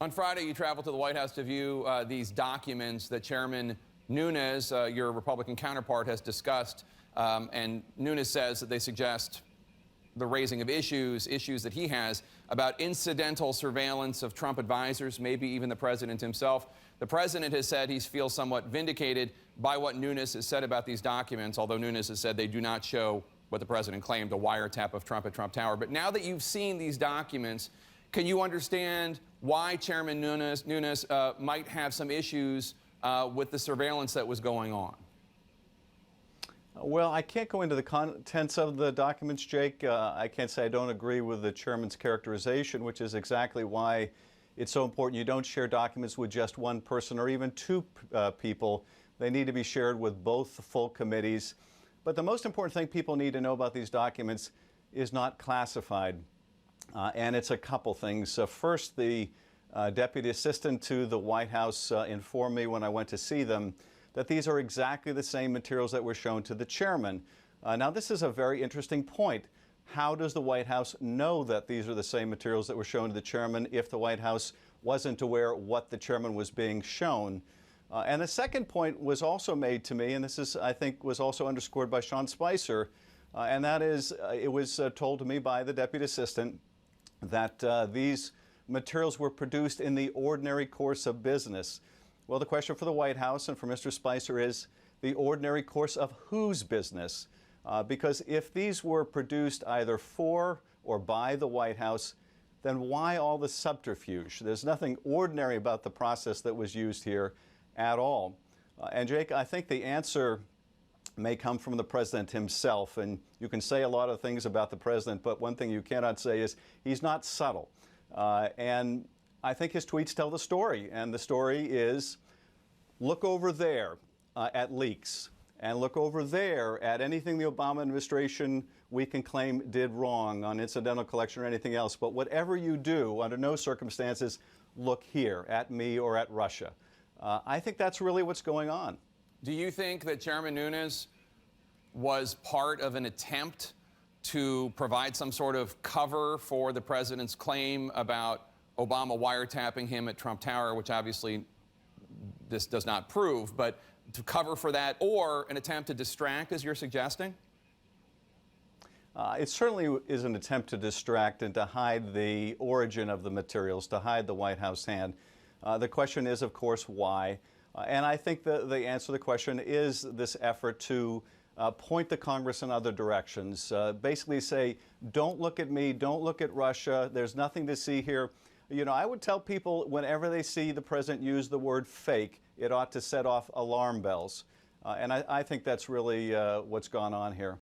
On Friday, you traveled to the White House to view these documents that Chairman Nunes, your Republican counterpart, has discussed. And Nunes says that they suggest the raising of issues that he has about incidental surveillance of Trump advisors, maybe even the president himself. The president has said he feels somewhat vindicated by what Nunes has said about these documents, although Nunes has said they do not show what the president claimed, a wiretap of Trump at Trump Tower. But now that you've seen these documents, can you understand why Chairman Nunes might have some issues with the surveillance that was going on? Well, I can't go into the contents of the documents, Jake. I can't say I don't agree with the chairman's characterization, which is exactly why it's so important you don't share documents with just one person or even two people. They need to be shared with both full committees. But the most important thing people need to know about these documents is not classified. And it's a couple things. First, the deputy assistant to the White House informed me when I went to see them that these are exactly the same materials that were shown to the chairman. Now, this is a very interesting point. How does the White House know that these are the same materials that were shown to the chairman if the White House wasn't aware what the chairman was being shown? And the second point was also made to me, and this is, I think, was also underscored by Sean Spicer, and that is, it was told to me by the deputy assistant that these materials were produced in the ordinary course of business. Well, the question for the White House and for Mr. Spicer is the ordinary course of whose business? Because if these were produced either for or by the White House, then why all the subterfuge? There's nothing ordinary about the process that was used here at all. And Jake, I think the answer may come from the president himself. And you can say a lot of things about the president, but one thing you cannot say is he's not subtle. And I think his tweets tell the story. And the story is, look over there at leaks. And look over there at anything the Obama administration we can claim did wrong on incidental collection or anything else. But whatever you do, under no circumstances, look here at me or at Russia. I think that's really what's going on. Do you think that Chairman Nunes was part of an attempt to provide some sort of cover for the president's claim about Obama wiretapping him at Trump Tower, which obviously this does not prove, but to cover for that, or an attempt to distract, as you're suggesting? It certainly is an attempt to distract and to hide the origin of the materials, to hide the White House hand. The question is, of course, why? And I think the answer to the question is this effort to point the Congress in other directions. Basically say, don't look at me, don't look at Russia, there's nothing to see here. You know, I would tell people whenever they see the president use the word fake, it ought to set off alarm bells. And I think that's really what's gone on here.